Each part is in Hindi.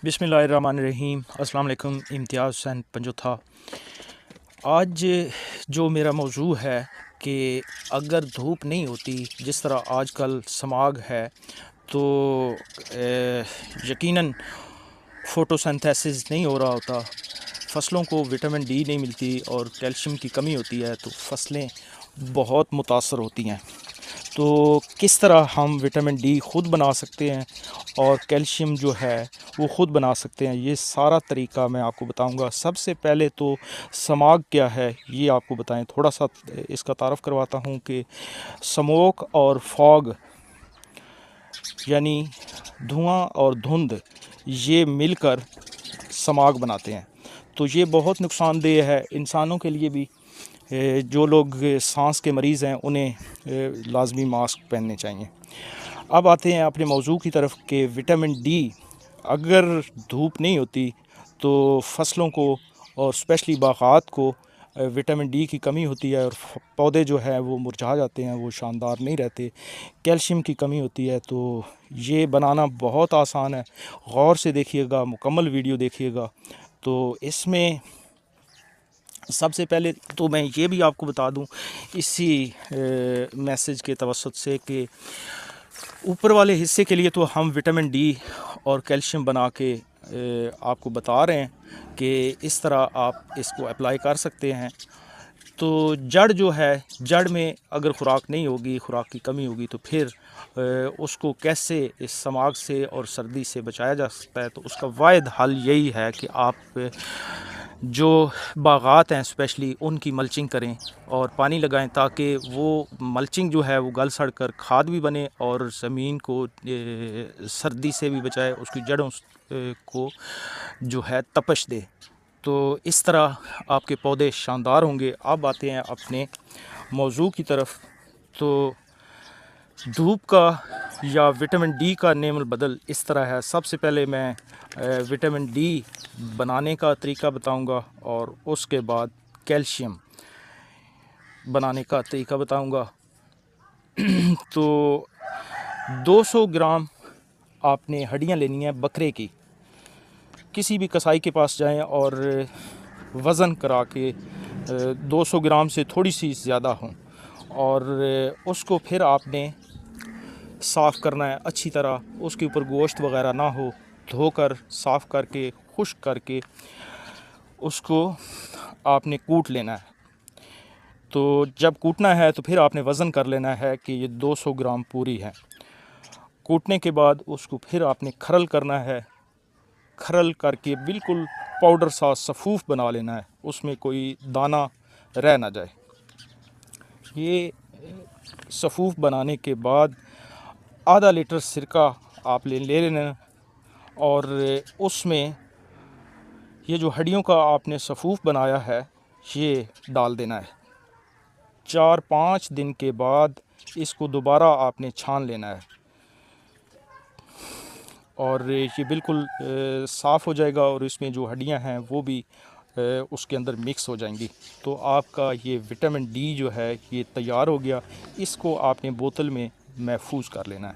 बिस्मिल्लाहिर्रहमानिर्रहीम। अस्सलाम वालेकुम। इम्तियाज़ हुसैन पंजोथा। आज जो मेरा मौजू है कि अगर धूप नहीं होती, जिस तरह आजकल स्मॉग है, तो यकीनन फ़ोटोसिंथेसिस नहीं हो रहा होता, फ़सलों को विटामिन डी नहीं मिलती और कैल्शियम की कमी होती है, तो फसलें बहुत मुतासर होती हैं। तो किस तरह हम विटामिन डी ख़ुद बना सकते हैं और कैल्शियम जो है वो ख़ुद बना सकते हैं, ये सारा तरीका मैं आपको बताऊंगा। सबसे पहले तो स्मॉग क्या है ये आपको बताएं, थोड़ा सा इसका तारफ़ करवाता हूँ कि स्मोक और फॉग यानी धुआं और धुंध ये मिलकर स्मॉग बनाते हैं। तो ये बहुत नुकसानदेह है इंसानों के लिए भी। जो लोग सांस के मरीज़ हैं उन्हें लाजमी मास्क पहनने चाहिए। अब आते हैं अपने मौजू की तरफ कि विटामिन डी अगर धूप नहीं होती तो फसलों को और स्पेशली बागात को विटामिन डी की कमी होती है और पौधे जो है वो मुरझा जाते हैं, वो शानदार नहीं रहते। कैल्शियम की कमी होती है। तो ये बनाना बहुत आसान है, गौर से देखिएगा, मुकम्मल वीडियो देखिएगा। तो इसमें सबसे पहले तो मैं ये भी आपको बता दूं इसी मैसेज के तवस्सुत से कि ऊपर वाले हिस्से के लिए तो हम विटामिन डी और कैल्शियम बना के आपको बता रहे हैं कि इस तरह आप इसको अप्लाई कर सकते हैं। तो जड़ जो है, जड़ में अगर ख़ुराक नहीं होगी, ख़ुराक की कमी होगी, तो फिर उसको कैसे इस स्मॉग से और सर्दी से बचाया जा सकता है। तो उसका वाहिद हल यही है कि आप जो बागात हैं स्पेशली उनकी मल्चिंग करें और पानी लगाएं, ताकि वो मल्चिंग जो है वो गल सड़ कर खाद भी बने और ज़मीन को सर्दी से भी बचाए, उसकी जड़ों को जो है तपश दे। तो इस तरह आपके पौधे शानदार होंगे। अब आते हैं अपने मौजू की तरफ। तो धूप का या विटामिन डी का नेमल बदल इस तरह है। सबसे पहले मैं विटामिन डी बनाने का तरीका बताऊंगा और उसके बाद कैल्शियम बनाने का तरीका बताऊंगा। तो 200 ग्राम आपने हड्डियां लेनी है बकरे की। किसी भी कसाई के पास जाएं और वज़न करा के 200 ग्राम से थोड़ी सी ज़्यादा हों और उसको फिर आपने साफ़ करना है अच्छी तरह। उसके ऊपर गोश्त वग़ैरह ना हो, धोकर साफ़ करके खुश्क करके उसको आपने कूट लेना है। तो जब कूटना है तो फिर आपने वज़न कर लेना है कि ये 200 ग्राम पूरी है। कूटने के बाद उसको फिर आपने खरल करना है। खरल करके बिल्कुल पाउडर सा सफ़ूफ़ बना लेना है, उसमें कोई दाना रह ना जाए। ये सफ़ूफ़ बनाने के बाद आधा लीटर सिरका आप ले लेना और उसमें ये जो हड्डियों का आपने सफ़ूफ़ बनाया है ये डाल देना है। 4-5 दिन के बाद इसको दोबारा आपने छान लेना है और ये बिल्कुल साफ़ हो जाएगा और इसमें जो हड्डियां हैं वो भी उसके अंदर मिक्स हो जाएंगी। तो आपका ये विटामिन डी जो है ये तैयार हो गया। इसको आपने बोतल में महफूज कर लेना है।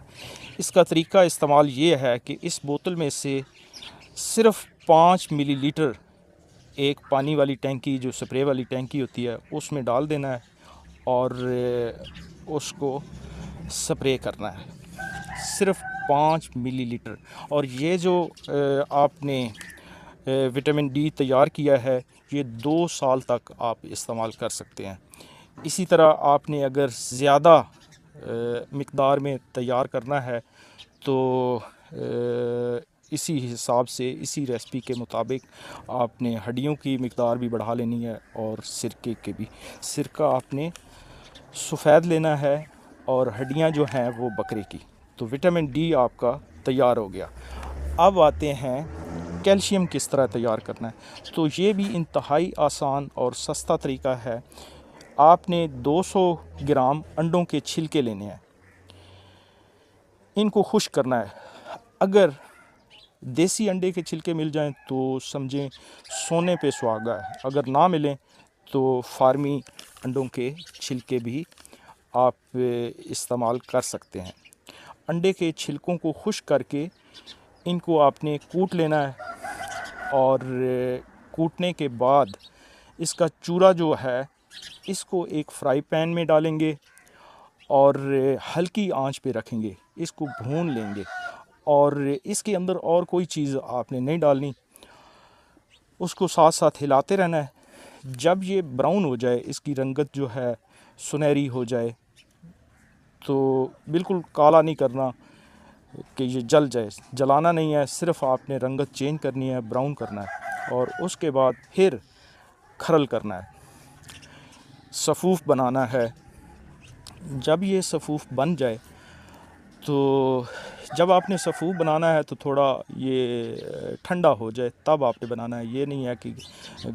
इसका तरीका इस्तेमाल ये है कि इस बोतल में से सिर्फ़ 5 मिलीलीटर एक पानी वाली टैंकी, जो स्प्रे वाली टैंकी होती है, उसमें डाल देना है और उसको स्प्रे करना है, सिर्फ़ 5 मिलीलीटर। और ये जो आपने विटामिन डी तैयार किया है ये 2 साल तक आप इस्तेमाल कर सकते हैं। इसी तरह आपने अगर ज़्यादा मिक़दार में तैयार करना है तो इसी हिसाब से, इसी रेसिपी के मुताबिक आपने हड्डियों की मिक़दार भी बढ़ा लेनी है और सिरके के भी। सिरका आपने सफ़ेद लेना है और हड्डियां जो हैं वो बकरे की। तो विटामिन डी आपका तैयार हो गया। अब आते हैं कैल्शियम किस तरह तैयार करना है। तो ये भी इंतहाई आसान और सस्ता तरीका है। आपने 200 ग्राम अंडों के छिलके लेने हैं, इनको खुश्क करना है। अगर देसी अंडे के छिलके मिल जाएं तो समझें सोने पे सुहागा है, अगर ना मिलें तो फार्मी अंडों के छिलके भी आप इस्तेमाल कर सकते हैं। अंडे के छिलकों को खुश्क करके इनको आपने कूट लेना है और कूटने के बाद इसका चूरा जो है इसको एक फ्राई पैन में डालेंगे और हल्की आंच पे रखेंगे, इसको भून लेंगे और इसके अंदर और कोई चीज़ आपने नहीं डालनी, उसको साथ साथ हिलाते रहना है। जब ये ब्राउन हो जाए, इसकी रंगत जो है सुनहरी हो जाए, तो बिल्कुल काला नहीं करना कि ये जल जाए, जलाना नहीं है, सिर्फ आपने रंगत चेंज करनी है, ब्राउन करना है और उसके बाद फिर खरल करना है, सफ़ूफ़ बनाना है। जब ये सफ़ूफ़ बन जाए, तो जब आपने सफ़ूफ़ बनाना है तो थोड़ा ये ठंडा हो जाए तब आपने बनाना है। ये नहीं है कि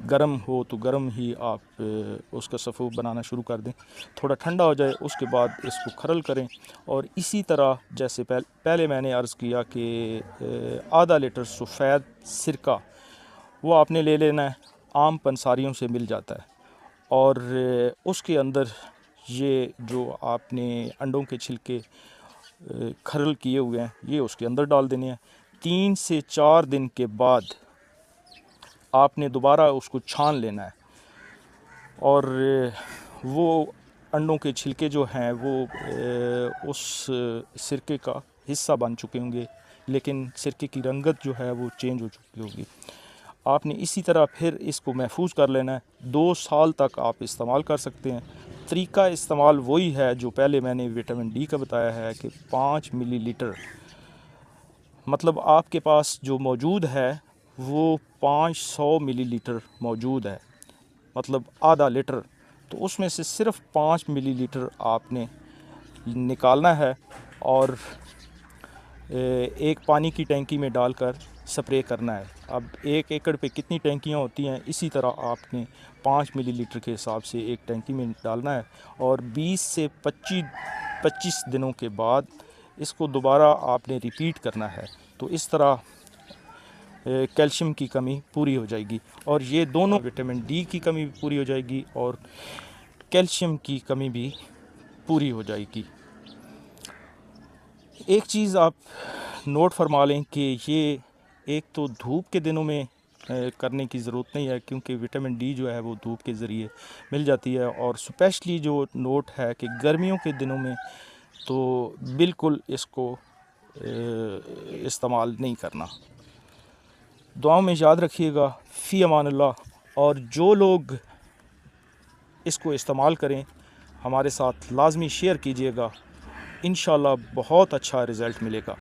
गर्म हो तो गर्म ही आप उसका सफ़ूफ़ बनाना शुरू कर दें। थोड़ा ठंडा हो जाए उसके बाद इसको खरल करें और इसी तरह जैसे पहले मैंने अर्ज़ किया कि आधा लीटर सफ़ेद सिरका वो आपने ले लेना है, आम पंसारियों से मिल जाता है और उसके अंदर ये जो आपने अंडों के छिलके खरल किए हुए हैं ये उसके अंदर डाल देने हैं। 3 से 4 दिन के बाद आपने दोबारा उसको छान लेना है और वो अंडों के छिलके जो हैं वो उस सिरके का हिस्सा बन चुके होंगे, लेकिन सिरके की रंगत जो है वो चेंज हो चुकी होगी। आपने इसी तरह फिर इसको महफूज कर लेना है। 2 साल तक आप इस्तेमाल कर सकते हैं। तरीका इस्तेमाल वही है जो पहले मैंने विटामिन डी का बताया है कि 5 मिलीलीटर, मतलब आपके पास जो मौजूद है वो 500 मिलीलीटर मौजूद है, मतलब आधा लीटर, तो उसमें से सिर्फ 5 मिलीलीटर आपने निकालना है और एक पानी की टैंकी में डालकर स्प्रे करना है। अब 1 एकड़ पे कितनी टैंकियाँ होती हैं, इसी तरह आपने 5 मिलीलीटर के हिसाब से एक टैंकी में डालना है और 20 से 25 दिनों के बाद इसको दोबारा आपने रिपीट करना है। तो इस तरह कैल्शियम की कमी पूरी हो जाएगी और ये दोनों विटामिन डी की कमी भी पूरी हो जाएगी और कैल्शियम की कमी भी पूरी हो जाएगी। एक चीज़ आप नोट फरमा लें कि ये एक तो धूप के दिनों में करने की ज़रूरत नहीं है, क्योंकि विटामिन डी जो है वो धूप के ज़रिए मिल जाती है, और स्पेशली जो नोट है कि गर्मियों के दिनों में तो बिल्कुल इसको इस्तेमाल नहीं करना। दुआओं में याद रखिएगा। फ़ी अमानिल्लाह। और जो लोग इसको इस्तेमाल करें हमारे साथ लाजमी शेयर कीजिएगा, इंशाल्लाह बहुत अच्छा रिज़ल्ट मिलेगा।